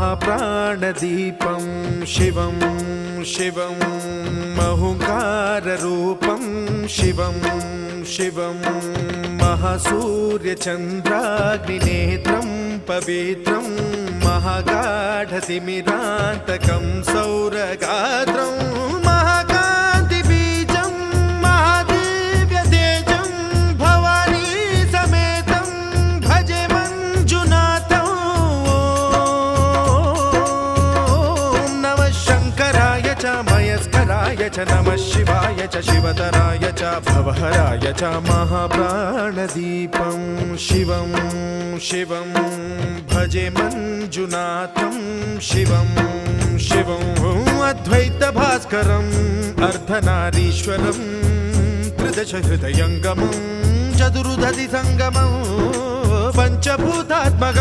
महाप्राणदीपं शिवं शिवं महुकाररूपं शिवं शिवं महासूर्यचन्द्राग्निनेत्रं पवित्रं महागाढतिमिरान्तकं सौरगात्रं महाकान्तिबीजं महादिव्यतेजं भवानी समेतं भजे मञ्जुनाथं। ॐ नमः शङ्कराय च मयस्कराय च नमः शिवाय च शिवतराय च भवहराय च महाप्राणदीपं शिवं शिवं भजे मञ्जुनाथं शिवं शिवं अद्वैतभास्करम् अर्धनारीश्वरं त्रिदशहृदयङ्गमं चतुर्दधिसङ्गमं पञ्चभूतात्मकम्